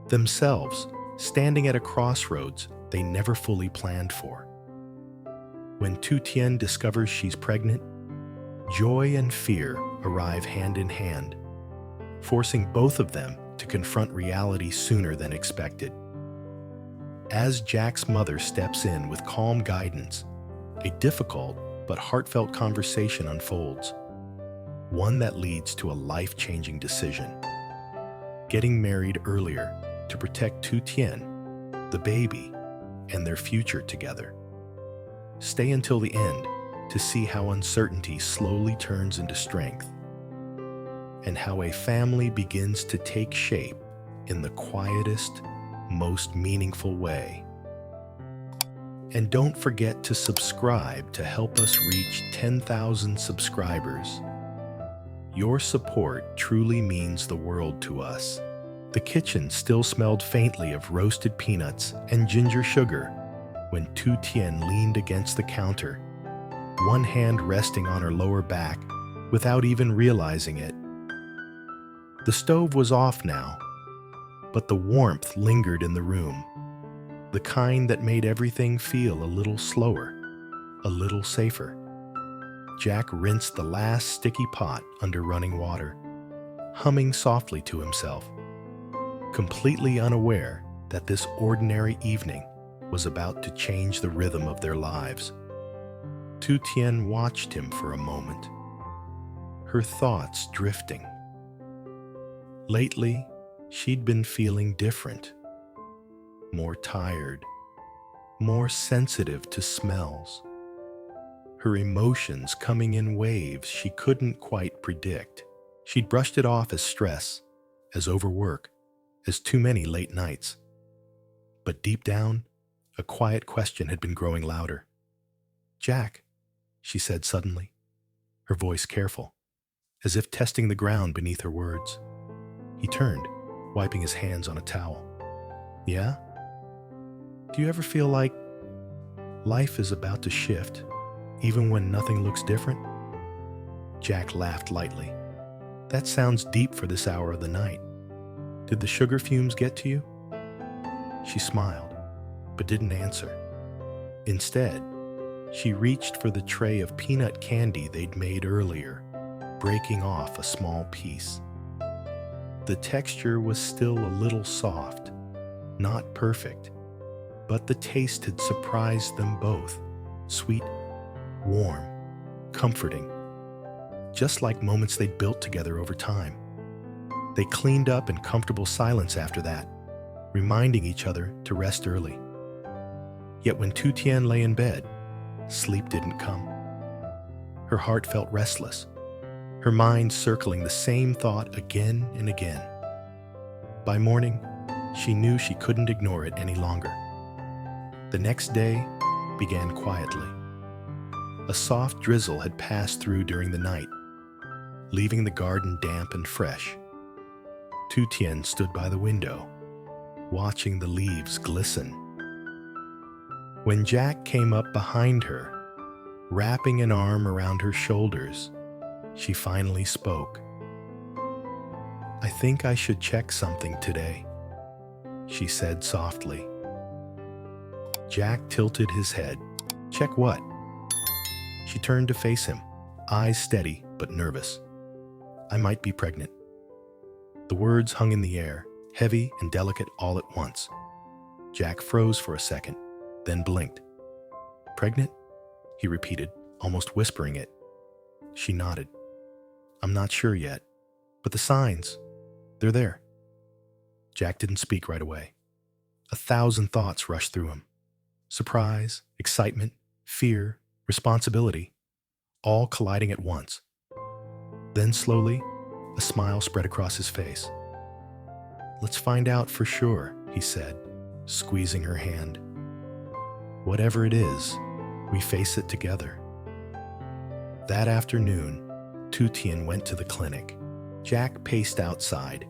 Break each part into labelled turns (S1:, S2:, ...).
S1: themselves standing at a crossroads they never fully planned for. When Tu Tien discovers she's pregnant, joy and fear arrive hand in hand, forcing both of them to confront reality sooner than expected. As Jack's mother steps in with calm guidance, a difficult but heartfelt conversation unfolds, one that leads to a life-changing decision: getting married earlier to protect Tu Tien, the baby, and their future together. Stay until the end to see how uncertainty slowly turns into strength, and how a family begins to take shape in the quietest, most meaningful way. And don't forget to subscribe to help us reach 10,000 subscribers. Your support truly means the world to us. The kitchen still smelled faintly of roasted peanuts and ginger sugar when Tu Tien leaned against the counter, one hand resting on her lower back without even realizing it. The stove was off now, but the warmth lingered in the room, the kind that made everything feel a little slower, a little safer. Jack rinsed the last sticky pot under running water, humming softly to himself, completely unaware that this ordinary evening was about to change the rhythm of their lives. Tu Tien watched him for a moment, her thoughts drifting. Lately, she'd been feeling different, more tired, more sensitive to smells, her emotions coming in waves she couldn't quite predict. She'd brushed it off as stress, as overwork, as too many late nights. But deep down, a quiet question had been growing louder. "Jack," she said suddenly, her voice careful, as if testing the ground beneath her words. He turned, wiping his hands on a towel. "Yeah? Do you ever feel like life is about to shift, even when nothing looks different?" Jack laughed lightly. "That sounds deep for this hour of the night. Did the sugar fumes get to you?" She smiled, but didn't answer. Instead, she reached for the tray of peanut candy they'd made earlier, breaking off a small piece. The texture was still a little soft, not perfect, but the taste had surprised them both. Sweet, warm, comforting, just like moments they'd built together over time. They cleaned up in comfortable silence after that, reminding each other to rest early. Yet when Tu Tien lay in bed, sleep didn't come. Her heart felt restless, her mind circling the same thought again and again. By morning, she knew she couldn't ignore it any longer. The next day began quietly. A soft drizzle had passed through during the night, leaving the garden damp and fresh. Tu Tien stood by the window, watching the leaves glisten. When Jack came up behind her, wrapping an arm around her shoulders, she finally spoke. "I think I should check something today," she said softly. Jack tilted his head. "Check what?" She turned to face him, eyes steady but nervous. "I might be pregnant." The words hung in the air, heavy and delicate all at once. Jack froze for a second, then blinked. "Pregnant?" he repeated, almost whispering it. She nodded. "I'm not sure yet, but the signs, they're there." Jack didn't speak right away. 1,000 thoughts rushed through him. Surprise, excitement, fear, responsibility, all colliding at once. Then slowly, a smile spread across his face. "Let's find out for sure," he said, squeezing her hand. "Whatever it is, we face it together." That afternoon, Tu Tien went to the clinic. Jack paced outside,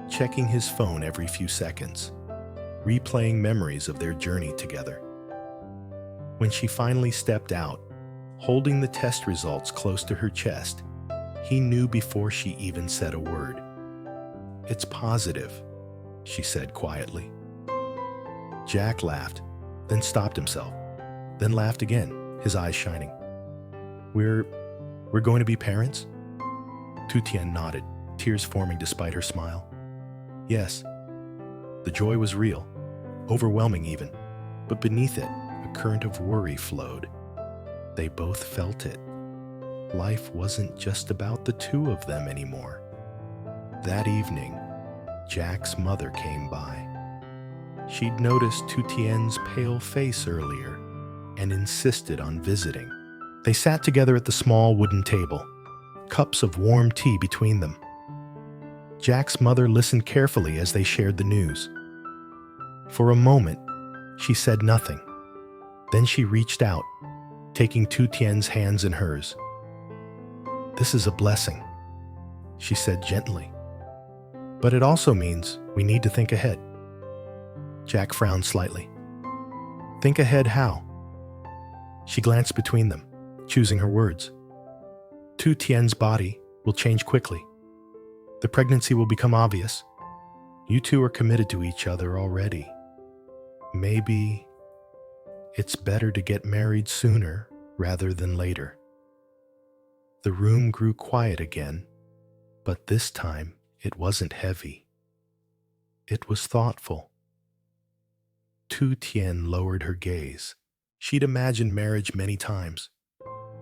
S1: checking his phone every few seconds, replaying memories of their journey together. When she finally stepped out, holding the test results close to her chest, he knew before she even said a word. "It's positive," she said quietly. Jack laughed, then stopped himself, then laughed again, his eyes shining. We're going to be parents? Tu Tien nodded, tears forming despite her smile. Yes. The joy was real, overwhelming even, but beneath it, a current of worry flowed. They both felt it. Life wasn't just about the two of them anymore. That evening, Jack's mother came by. She'd noticed Tu Tien's pale face earlier and insisted on visiting. They sat together at the small wooden table, cups of warm tea between them. Jack's mother listened carefully as they shared the news. For a moment, she said nothing. Then she reached out, taking Tu Tien's hands in hers. "This is a blessing," she said gently. "But it also means we need to think ahead." Jack frowned slightly. "Think ahead how?" She glanced between them, choosing her words. Tu Tien's body will change quickly. The pregnancy will become obvious. You two are committed to each other already. Maybe it's better to get married sooner rather than later. The room grew quiet again, but this time it wasn't heavy. It was thoughtful. Tu Tien lowered her gaze. She'd imagined marriage many times,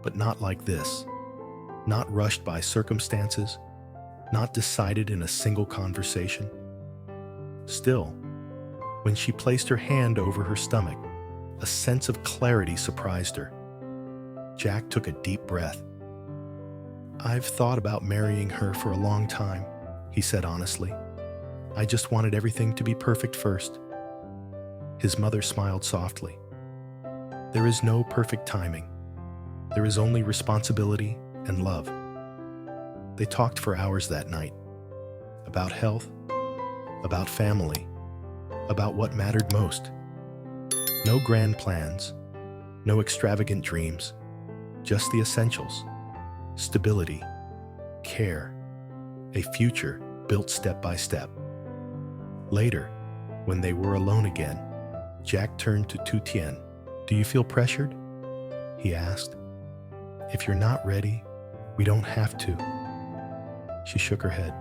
S1: but not like this. Not rushed by circumstances, not decided in a single conversation. Still, when she placed her hand over her stomach, a sense of clarity surprised her. Jack took a deep breath. "I've thought about marrying her for a long time," he said honestly. "I just wanted everything to be perfect first." His mother smiled softly. "There is no perfect timing. There is only responsibility and love." They talked for hours that night. About health, about family, about what mattered most. No grand plans, no extravagant dreams, just the essentials. Stability, care, a future built step by step. Later, when they were alone again, Jack turned to Tu Tien. "Do you feel pressured?" he asked. "If you're not ready, we don't have to." She shook her head.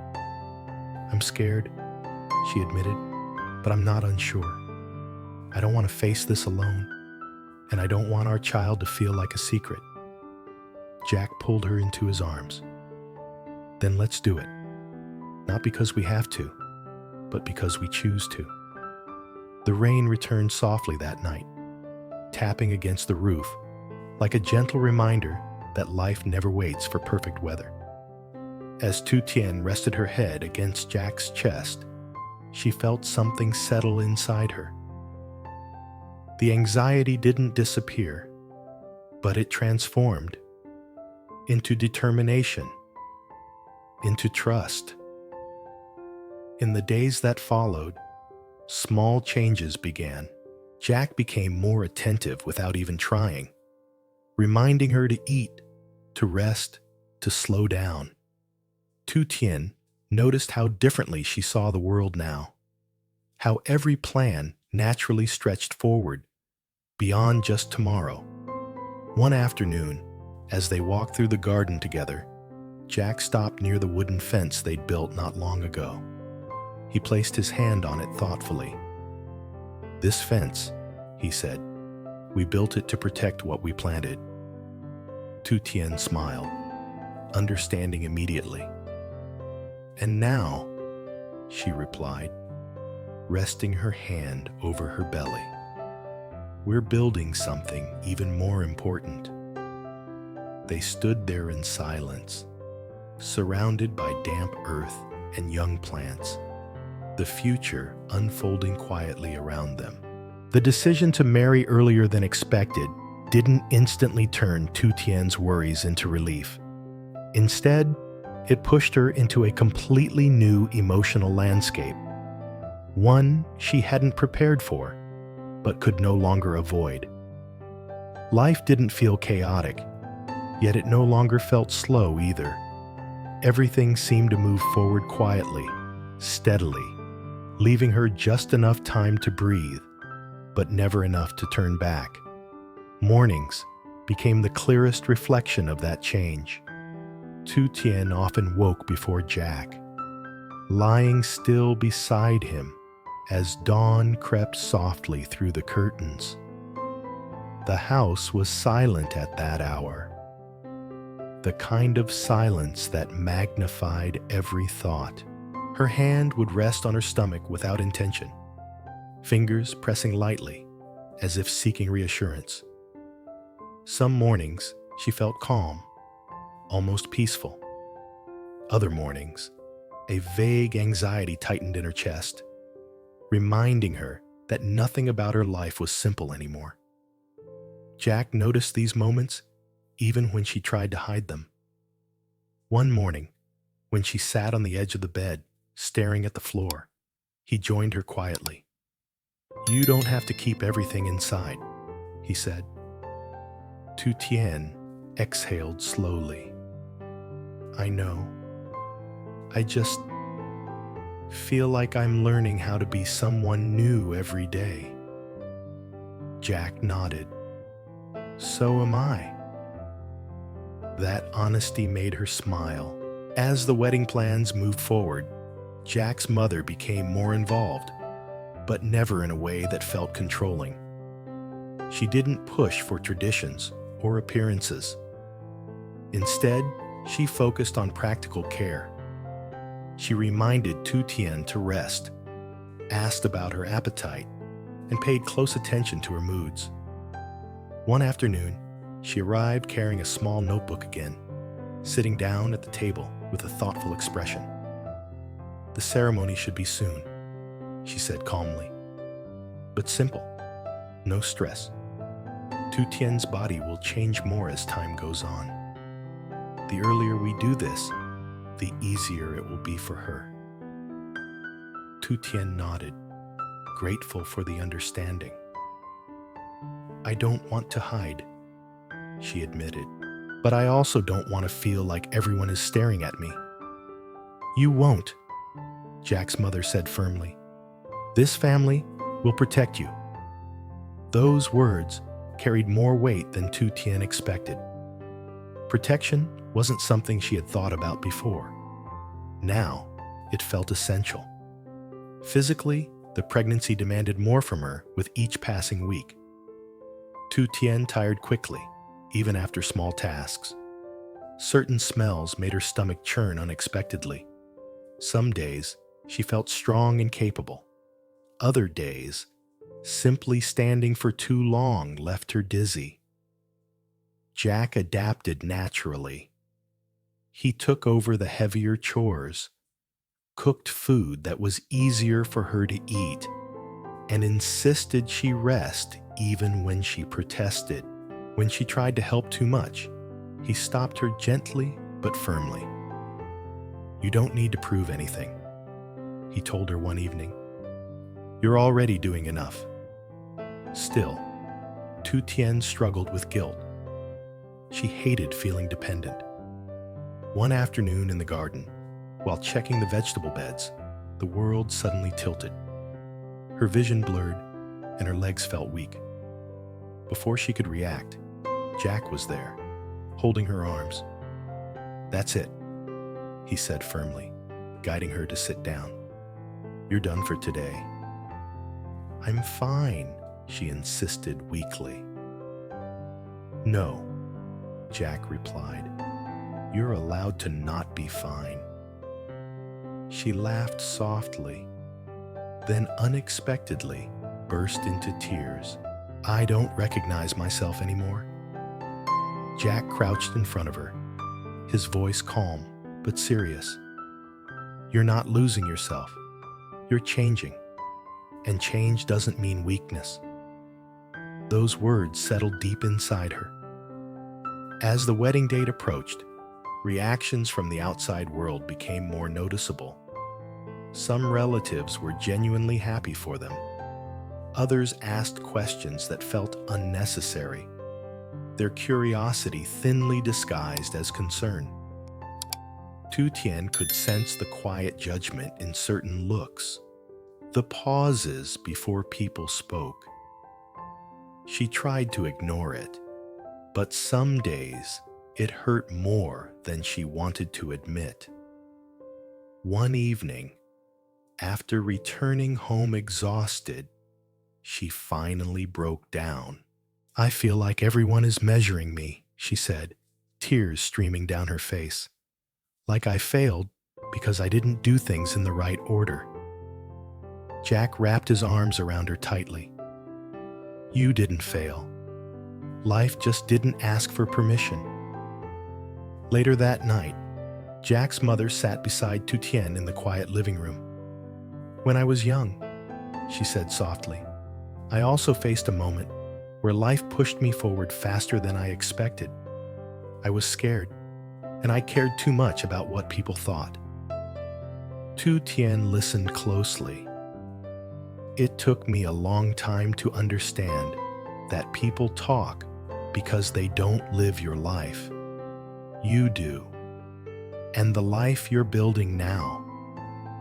S1: "I'm scared," she admitted, "but I'm not unsure. I don't want to face this alone, and I don't want our child to feel like a secret." Jack pulled her into his arms. "Then let's do it. Not because we have to, but because we choose to." The rain returned softly that night, tapping against the roof, like a gentle reminder that life never waits for perfect weather. As Tu Tien rested her head against Jack's chest, she felt something settle inside her. The anxiety didn't disappear, but it transformed into determination, into trust. In the days that followed, small changes began. Jack became more attentive without even trying, reminding her to eat, to rest, to slow down. Tu Tien noticed how differently she saw the world now, how every plan naturally stretched forward, beyond just tomorrow. One afternoon, as they walked through the garden together, Jack stopped near the wooden fence they'd built not long ago. He placed his hand on it thoughtfully. "This fence," he said, "we built it to protect what we planted." Tu Tien smiled, understanding immediately. "And now," she replied, resting her hand over her belly, "we're building something even more important." They stood there in silence, surrounded by damp earth and young plants, the future unfolding quietly around them. The decision to marry earlier than expected didn't instantly turn Tu Tien's worries into relief. Instead, it pushed her into a completely new emotional landscape, one she hadn't prepared for, but could no longer avoid. Life didn't feel chaotic, yet it no longer felt slow either. Everything seemed to move forward quietly, steadily, leaving her just enough time to breathe, but never enough to turn back. Mornings became the clearest reflection of that change. Tu Tien often woke before Jack, lying still beside him as dawn crept softly through the curtains. The house was silent at that hour, the kind of silence that magnified every thought. Her hand would rest on her stomach without intention, fingers pressing lightly, as if seeking reassurance. Some mornings she felt calm, almost peaceful. Other mornings, a vague anxiety tightened in her chest, reminding her that nothing about her life was simple anymore. Jack noticed these moments even when she tried to hide them. One morning, when she sat on the edge of the bed, staring at the floor, he joined her quietly. "You don't have to keep everything inside," he said. Tu Tien exhaled slowly. "I know. I just feel like I'm learning how to be someone new every day." Jack nodded. "So am I." That honesty made her smile. As the wedding plans moved forward, Jack's mother became more involved, but never in a way that felt controlling. She didn't push for traditions or appearances. Instead, she focused on practical care. She reminded Tu Tien to rest, asked about her appetite, and paid close attention to her moods. One afternoon, she arrived carrying a small notebook again, sitting down at the table with a thoughtful expression. "The ceremony should be soon," she said calmly. "But simple, no stress. Tu Tien's body will change more as time goes on. The earlier we do this, the easier it will be for her." Tu Tien nodded, grateful for the understanding. "I don't want to hide," she admitted, "but I also don't want to feel like everyone is staring at me." "You won't," Jack's mother said firmly. "This family will protect you." Those words carried more weight than Tu Tien expected. Protection wasn't something she had thought about before. Now, it felt essential. Physically, the pregnancy demanded more from her with each passing week. Tu Tien tired quickly, even after small tasks. Certain smells made her stomach churn unexpectedly. Some days, she felt strong and capable. Other days, simply standing for too long left her dizzy. Jack adapted naturally. He took over the heavier chores, cooked food that was easier for her to eat, and insisted she rest even when she protested. When she tried to help too much, he stopped her gently but firmly. "You don't need to prove anything," he told her one evening. "You're already doing enough." Still, Tu Tien struggled with guilt. She hated feeling dependent. One afternoon in the garden, while checking the vegetable beds, the world suddenly tilted. Her vision blurred, and her legs felt weak. Before she could react, Jack was there, holding her arms. "That's it," he said firmly, guiding her to sit down. "You're done for today." "I'm fine," she insisted weakly. "No," Jack replied. "You're allowed to not be fine." She laughed softly, then unexpectedly burst into tears. "I don't recognize myself anymore." Jack crouched in front of her, his voice calm but serious. "You're not losing yourself. You're changing. And change doesn't mean weakness." Those words settled deep inside her. As the wedding date approached, reactions from the outside world became more noticeable. Some relatives were genuinely happy for them. Others asked questions that felt unnecessary, their curiosity thinly disguised as concern. Tu Tien could sense the quiet judgment in certain looks, the pauses before people spoke. She tried to ignore it, but some days it hurt more than she wanted to admit. One evening, after returning home exhausted, she finally broke down. "I feel like everyone is measuring me," she said, tears streaming down her face. "Like I failed because I didn't do things in the right order." Jack wrapped his arms around her tightly. "You didn't fail. Life just didn't ask for permission." Later that night, Jack's mother sat beside Tu Tien in the quiet living room. "When I was young," she said softly, "I also faced a moment where life pushed me forward faster than I expected. I was scared, and I cared too much about what people thought." Tu Tien listened closely. "It took me a long time to understand that people talk because they don't live your life. You do. And the life you're building now,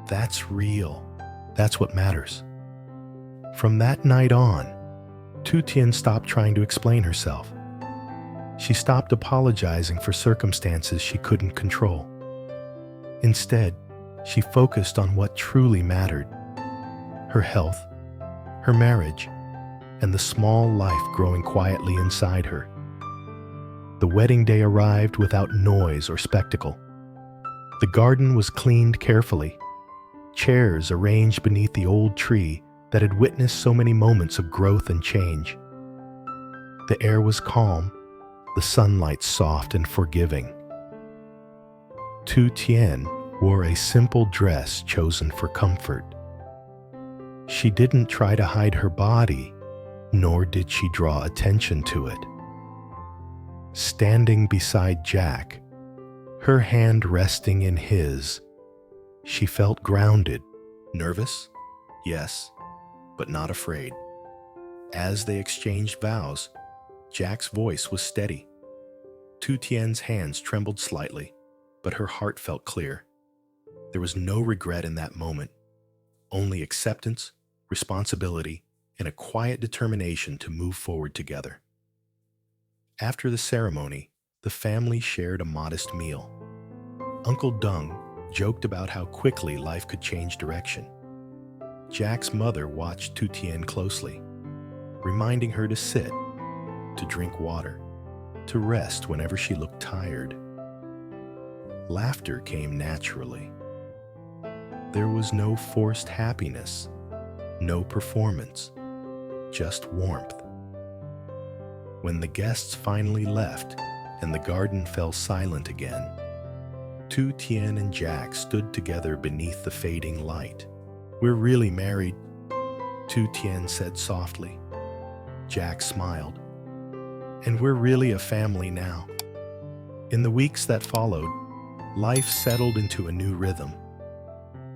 S1: that's real. That's what matters." From that night on, Tu Tien stopped trying to explain herself. She stopped apologizing for circumstances she couldn't control. Instead, she focused on what truly mattered: her health, her marriage, and the small life growing quietly inside her. The wedding day arrived without noise or spectacle. The garden was cleaned carefully, chairs arranged beneath the old tree that had witnessed so many moments of growth and change. The air was calm, the sunlight soft and forgiving. Tu Tien wore a simple dress chosen for comfort. She didn't try to hide her body, nor did she draw attention to it. Standing beside Jack, her hand resting in his, she felt grounded. Nervous? Yes, but not afraid. As they exchanged vows, Jack's voice was steady. Tu Tien's hands trembled slightly, but her heart felt clear. There was no regret in that moment, only acceptance, responsibility, and a quiet determination to move forward together. After the ceremony, the family shared a modest meal. Uncle Dung joked about how quickly life could change direction. Jack's mother watched Tu Tien closely, reminding her to sit, to drink water, to rest whenever she looked tired. Laughter came naturally. There was no forced happiness, no performance, just warmth. When the guests finally left and the garden fell silent again, Tu Tien and Jack stood together beneath the fading light. "We're really married," Tu Tien said softly. Jack smiled. "And we're really a family now." In the weeks that followed, life settled into a new rhythm.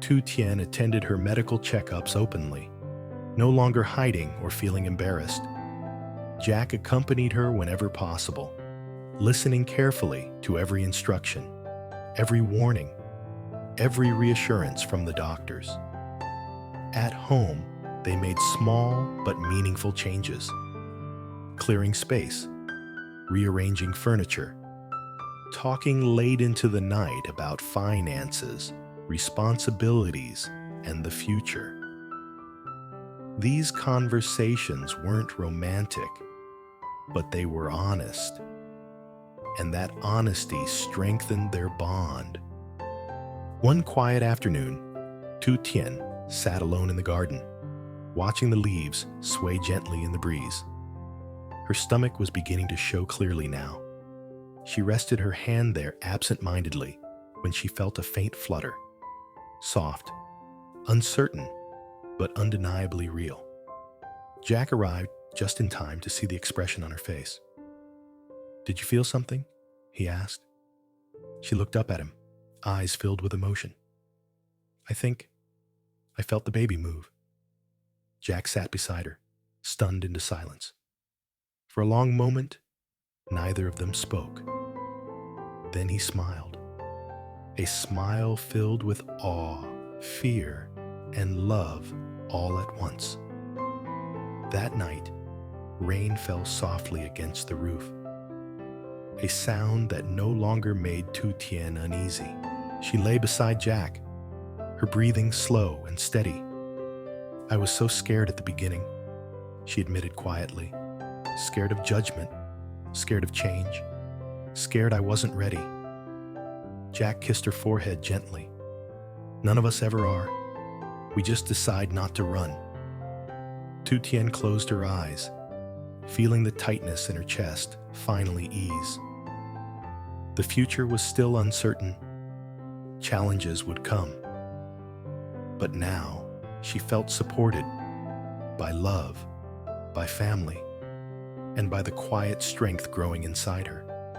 S1: Tu Tien attended her medical checkups openly, no longer hiding or feeling embarrassed. Jack accompanied her whenever possible, listening carefully to every instruction, every warning, every reassurance from the doctors. At home, they made small but meaningful changes: clearing space, rearranging furniture, talking late into the night about finances, responsibilities, and the future. These conversations weren't romantic, but they were honest, and that honesty strengthened their bond. One quiet afternoon, Tu Tien sat alone in the garden, watching the leaves sway gently in the breeze. Her stomach was beginning to show clearly now. She rested her hand there absent-mindedly when she felt a faint flutter, soft, uncertain, but undeniably real. Jack arrived just in time to see the expression on her face. "Did you feel something?" he asked. She looked up at him, eyes filled with emotion. I felt the baby move." Jack sat beside her, stunned into silence. For a long moment, neither of them spoke. Then he smiled, a smile filled with awe, fear, and love all at once. That night, rain fell softly against the roof, a sound that no longer made Tu Tien uneasy. She lay beside Jack, her breathing slow and steady. "I was so scared at the beginning," she admitted quietly. "Scared of judgment, scared of change, scared I wasn't ready." Jack kissed her forehead gently. "None of us ever are. We just decide not to run." Tu Tien closed her eyes, feeling the tightness in her chest finally ease. The future was still uncertain. Challenges would come. But now she felt supported by love, by family, and by the quiet strength growing inside her.